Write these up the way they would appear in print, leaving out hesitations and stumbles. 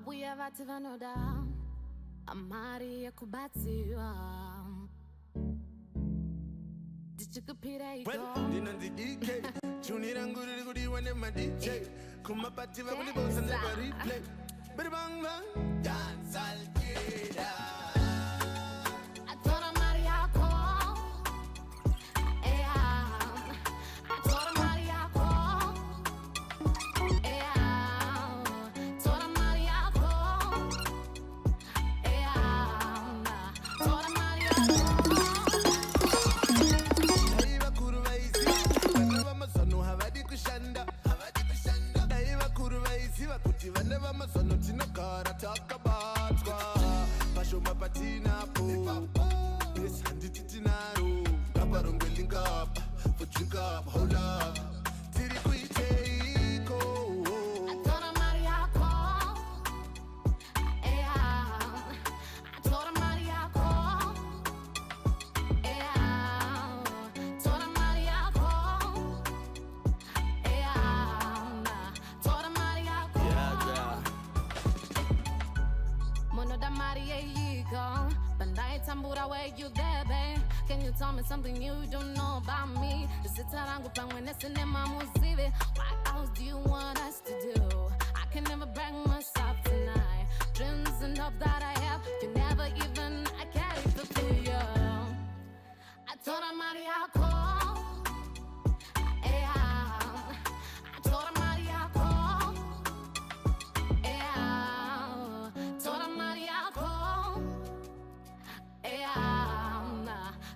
uyavativanoda amari yekubatiwa ndichikupira iko ndinonzi DK tuni rangu riri kudiwa nema DJ kumapati vakulibosa never replay bidi bang bang dance alkida atora mari yako atora mari yako atora mari yako atora mari yako aiva kuruvaisi vana vamazono havadi kushanda aiva kuruvaisi vakuti vana vamazono tinogara takabatwa pashoma patinapo yes handiti tinaro ngaparongwelingapa for drink up hold up tiri kuiteiko atora mari yako atora mari yako atora mari yako atora mari yako mono da mari yiko bandai tambura where you there babe. Can you tell me something you don't know about me? Zitarangu pangwenese nema muzivi. What else do you want us to do? I can never bring myself tonight. Dreams and hope that I have, you never even I carry for you. I told her Mariako, I told her Mariako, told her Mariako,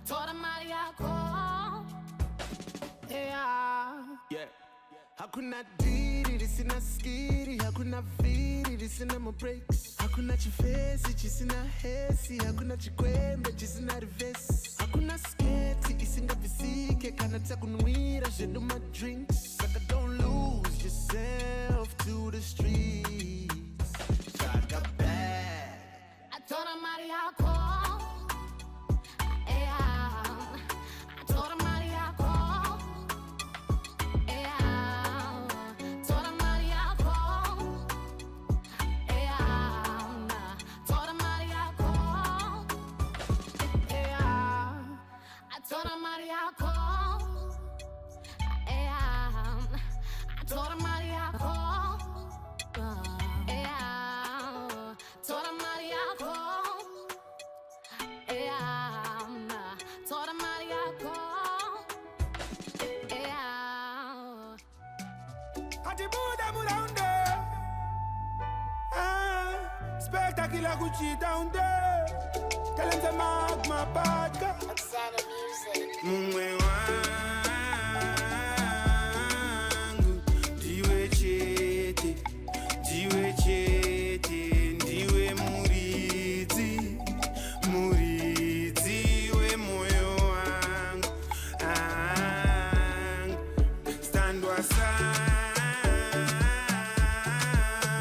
told her Mariako, yeah hakuna diri risina skiri hakuna viri risina mo breaks hakuna chifesi chisina hesi hakuna chikwembe chisina reverse hakuna sketi isingavisike kana takunwira zvedu my drinks saka don't lose yourself to the streets chaka bad I told her Mariako, I told her Mariako, told her Mariako, told her Mariako, I told her Mariako, I told her Mariako, told her Mariako, told her Mariako, Atibuda mulaunde Spectacular Gucci down there Tell him to mark my vodka Santa Music. Mwe wangu Diwe chete Ndiwe muridzi we moyo wangu Standwa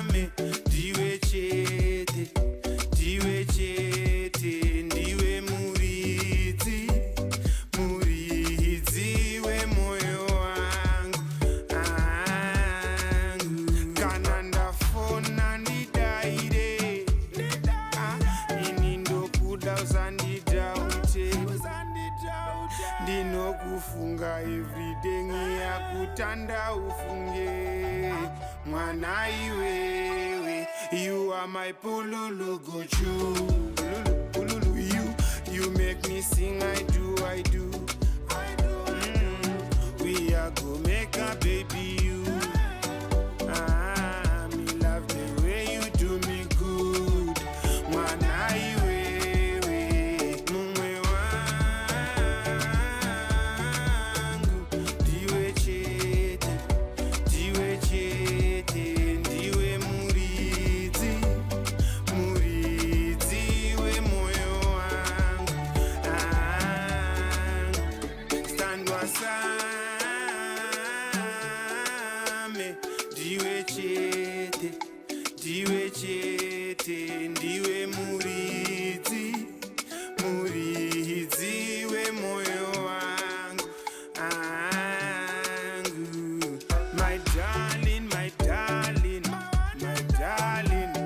same Diwe chete Ndiwe muridzi we moyo wangu Kana ndafona ndidaire ini ndokuda usandidaute ndinokufunga everyday ngiyakutanda ufunge mwana iwewe you are my pululu gochu you make me sing I do we are go make a baby you me love the way you do me good mwana iwewe mumwe wangu ndiwe chete ndiwe muridzi we moyo wangu standwa same ndiwe chete ndiwe muridzi we moyo wangu my darling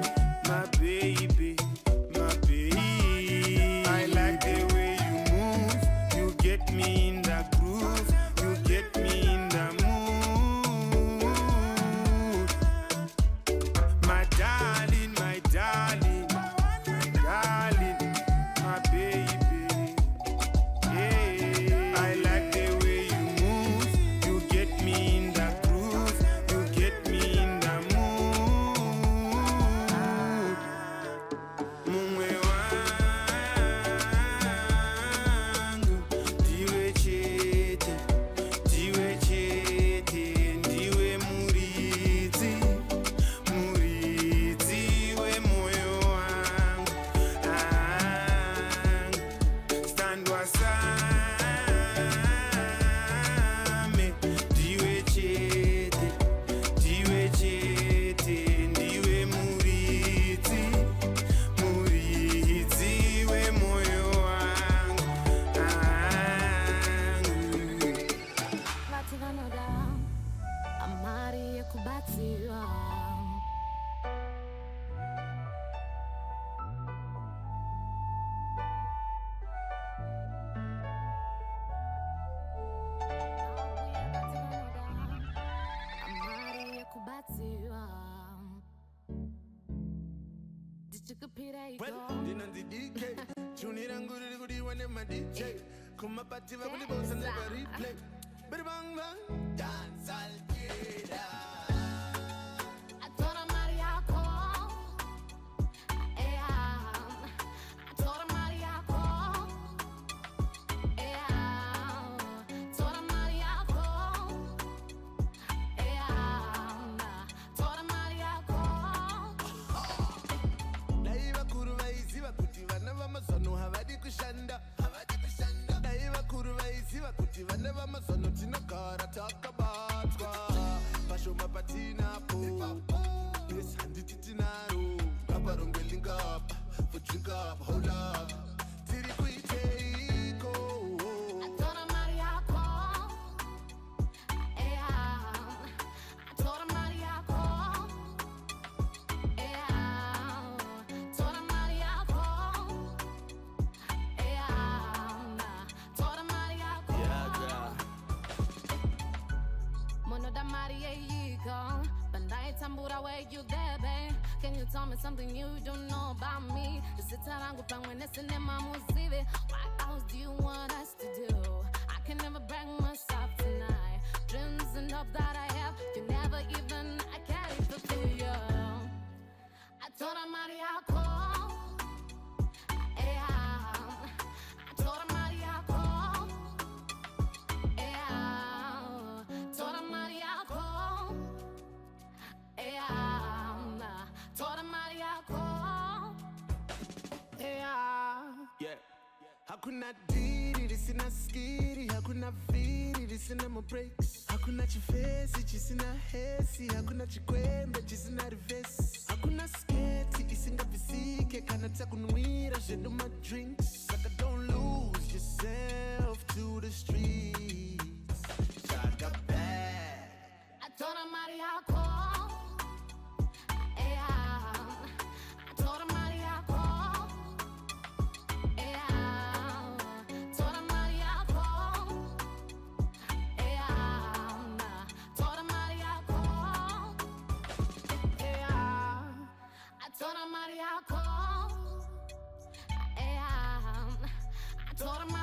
Did you compete? There you Well, go. din on the DK. Tune it and good, good, when them a DJ. Come up at with the boss and never replay. Bang bang, dance all kida. I told her Mariaco. Yeah. I told her Mariaco. Yeah. Told her Mariaco. Yeah. Told her Mariaco. Daiva kurva iziva kuti vana vamazono havadi kushanda. Daiva kurva iziva kuti vana vamazono tinogara takabatwa. Pashoma patinapo. Yes, handiti tinaro. Kabarongwe link up. For drink up, hold up. Tiri kuiteiko. I told her Mariaco. Yeah. I told her Mariaco. Yeah. Told her Mariaco. Yeah. Told her Mariaco. Mono da Mariaco. Bandai tambura where you there, babe. Can you tell me something you don't know about me? Is it tarangu pangwenese ne mamuzive? What else do you want us to do? I can never bring myself tonight. Dreams and hope that I have, you never even I carry fulfill you. I told her Mariaco. Yeah. I told her Mariaco. Yeah. Told her Mariaco. Yeah. Told her Mariaco. Yeah. Yeah. Hakuna diri risina skiri, hakuna viri risina mo breaks. Hakuna chifesi chisina hesi, hakuna chikwembe chisina reverse. Hakuna sketi isinga visike kana takunwira jedu my drinks. Saka don't lose yourself to the streets. Chaka back. I told her Mariaco. Yeah. I told her Mariaco. Yeah. Told her Mariaco. Yeah. Told her Mariaco. Yeah. I told her Mariaco. Yeah. I told her Mariaco.